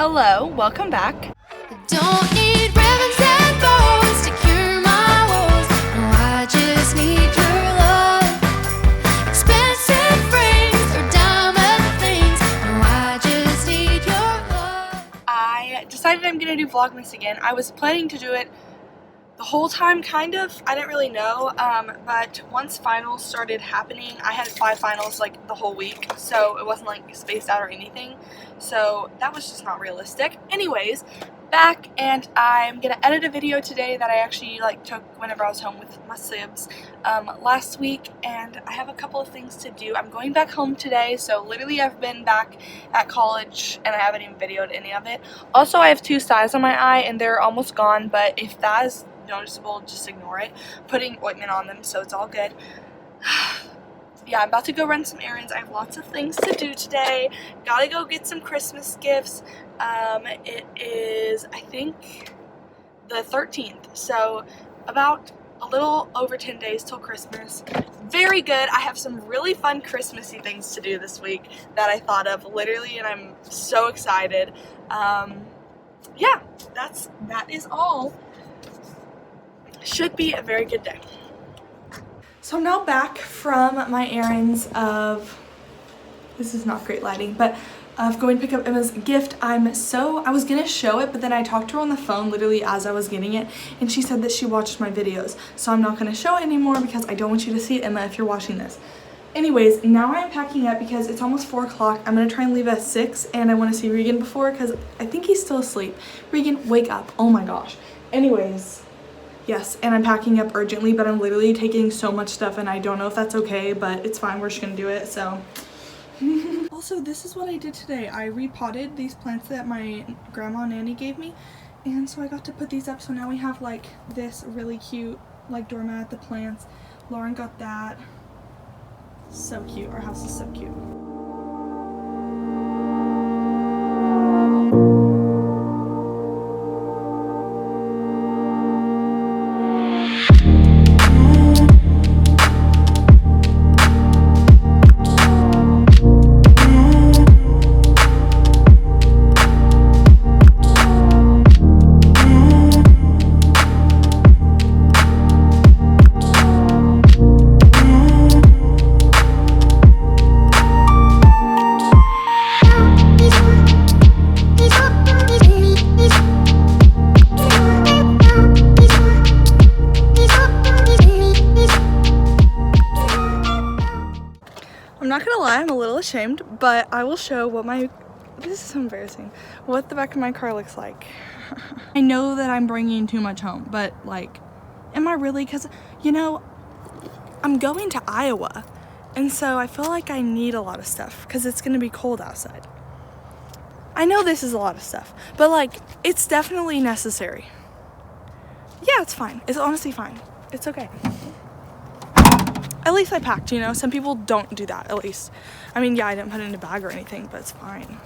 Hello, welcome back. Don't need ribbons and bows to cure my woes. No, I just need your love. Expensive rings or diamond things. No, I just need your love. I decided I'm gonna do Vlogmas again. I was planning to do it the whole time, kind of. I didn't really know, but once finals started happening, I had 5 finals like the whole week, so it wasn't like spaced out or anything, so that was just not realistic. Anyways, back, and I'm gonna edit a video today that I actually like took whenever I was home with my sibs last week, and I have a couple of things to do. I'm going back home today, so literally I've been back at college and I haven't even videoed any of it. Also, I have 2 styes on my eye and they're almost gone, but if that is noticeable, just ignore it. Putting ointment on them, so it's all good. Yeah, I'm about to go run some errands. I have lots of things to do today. Gotta go get some Christmas gifts. It is, I think, the 13th, so about a little over 10 days till Christmas. Very good. I have some really fun Christmassy things to do this week that I thought of literally, and I'm so excited. Yeah, that is all. Should be a very good day. So I'm now back from my errands of, this is not great lighting, but of going to pick up Emma's gift. I was gonna show it, but then I talked to her on the phone literally as I was getting it, and she said that she watched my videos, so I'm not gonna show it anymore because I don't want you to see it, Emma, if you're watching this. Anyways, now I'm packing up because it's almost 4 o'clock. I'm gonna try and leave at 6, and I want to see Regan before because I think he's still asleep. Regan, wake up. Oh my gosh. Anyways, yes, and I'm packing up urgently, but I'm literally taking so much stuff and I don't know if that's okay, but it's fine. We're just gonna do it, so. Also, this is what I did today. I repotted these plants that my grandma and nanny gave me, and so I got to put these up. So now we have like this really cute like doormat, the plants. Lauren got that. So cute. Our house is so cute. I'm not gonna lie, I'm a little ashamed, but I will show what this is so embarrassing, what the back of my car looks like. I know that I'm bringing too much home, but like, am I really? Because, you know, I'm going to Iowa, and so I feel like I need a lot of stuff because it's gonna be cold outside. I know this is a lot of stuff, but like, it's definitely necessary. Yeah, it's fine. It's honestly fine. It's okay. At least I packed, you know? Some people don't do that, at least. I mean, yeah, I didn't put it in a bag or anything, but it's fine.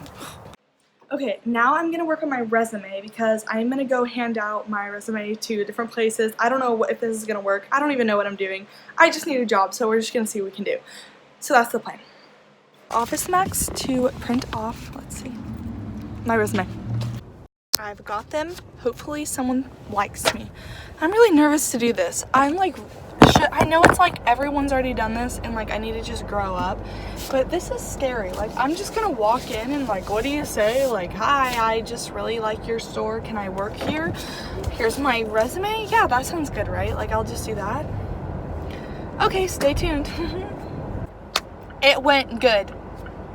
Okay, now I'm gonna work on my resume because I'm gonna go hand out my resume to different places. I don't know if this is gonna work. I don't even know what I'm doing. I just need a job, so we're just gonna see what we can do. So that's the plan. Office Max to print off, let's see, my resume. I've got them. Hopefully someone likes me. I'm really nervous to do this. I'm like, I know it's like everyone's already done this and like I need to just grow up, but this is scary. Like, I'm just gonna walk in and like, what do you say? Like, hi, I just really like your store. Can I work here? Here's my resume. Yeah, that sounds good, right? Like, I'll just do that. Okay, stay tuned. It went good.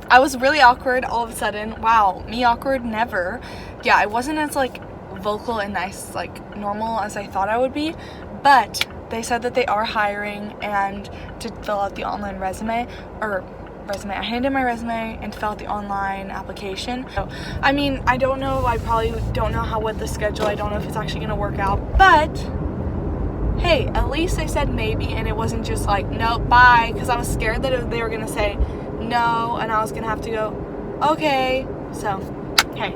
I was really awkward all of a sudden. Wow, me awkward? Never. Yeah, I wasn't as like vocal and nice, like normal as I thought I would be, but they said that they are hiring and to fill out the online resume. I handed in my resume and fill out the online application. So, I mean, I don't know. I probably don't know what the schedule. I don't know if it's actually gonna work out. But hey, at least they said maybe, and it wasn't just like nope, bye. Because I was scared that they were gonna say no, and I was gonna have to go okay. So hey.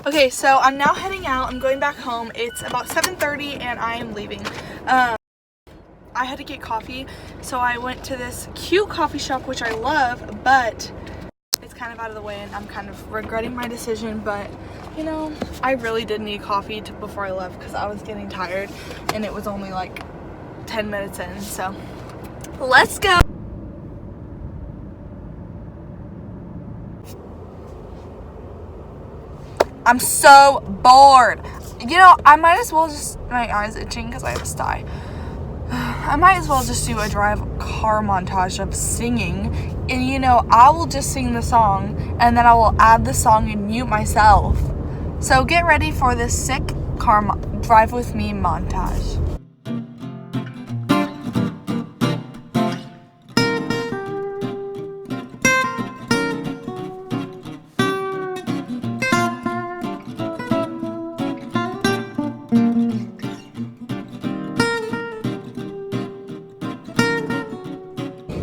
Okay, so I'm now heading out. I'm going back home. It's about 7:30 and I am leaving. I had to get coffee, so I went to this cute coffee shop, which I love, but it's kind of out of the way and I'm kind of regretting my decision. But you know, I really did need coffee before I left because I was getting tired and it was only like 10 minutes in. So let's go. I'm so bored. You know, I might as well just, my eyes itching because I have a sty. I might as well just do a drive car montage of singing, and you know, I will just sing the song and then I will add the song and mute myself. So get ready for this sick car drive with me montage.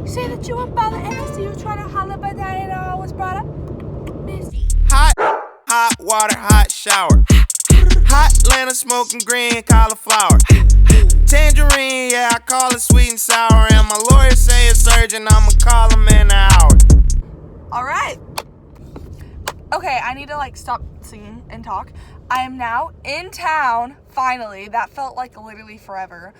Say that you were by the NSC, you were trying to holler, but that ain't all I was brought up. Hot water, hot shower. Hot Atlanta smoking green cauliflower. Tangerine, yeah, I call it sweet and sour. And my lawyer say it's urgent, I'ma call him in an hour. Alright. Okay, I need to like stop singing and talk. I am now in town, finally. That felt like literally forever.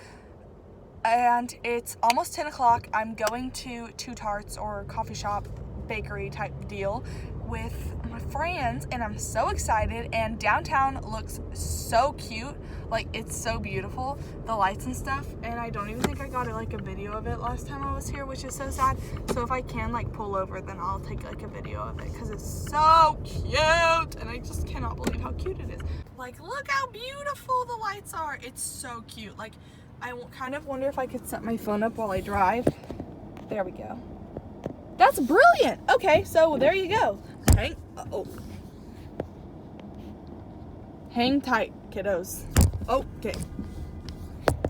And it's almost 10 o'clock. I'm going to Two Tarts or coffee shop, bakery type deal with my friends, and I'm so excited. And downtown looks so cute. Like, it's so beautiful, the lights and stuff. And I don't even think I got like a video of it last time I was here, which is so sad. So if I can like pull over, then I'll take like a video of it because it's so cute. And I just cannot believe how cute it is. Like, look how beautiful the lights are. It's so cute. Like, I kind of wonder if I could set my phone up while I drive. There we go. That's brilliant. Okay, so there you go. Hang tight, kiddos. Okay.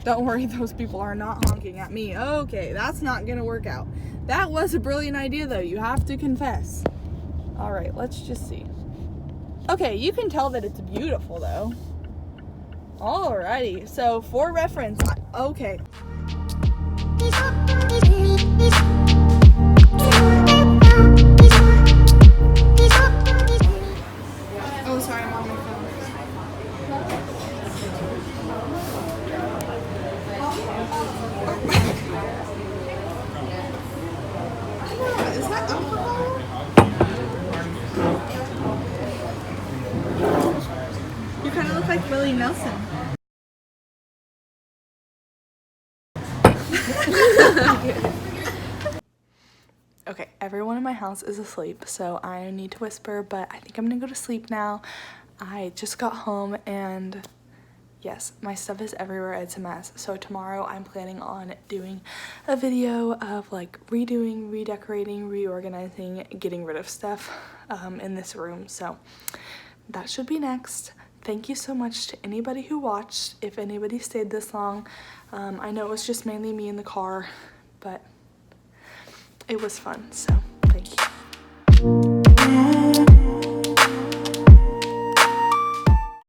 Don't worry, those people are not honking at me. Okay, that's not gonna work out. That was a brilliant idea though, you have to confess. All right, let's just see. Okay, you can tell that it's beautiful though. Alrighty, so for reference, okay. Oh, sorry, I'm on my phone. Is that alcohol? You kind of look like Willie Nelson. Okay, everyone in my house is asleep, so I need to whisper, but I think I'm gonna go to sleep now. I just got home and yes, my stuff is everywhere. It's a mess. So tomorrow I'm planning on doing a video of like redoing, redecorating, reorganizing, getting rid of stuff in this room. So that should be next. Thank you so much to anybody who watched, if anybody stayed this long. I know it was just mainly me in the car, but it was fun, so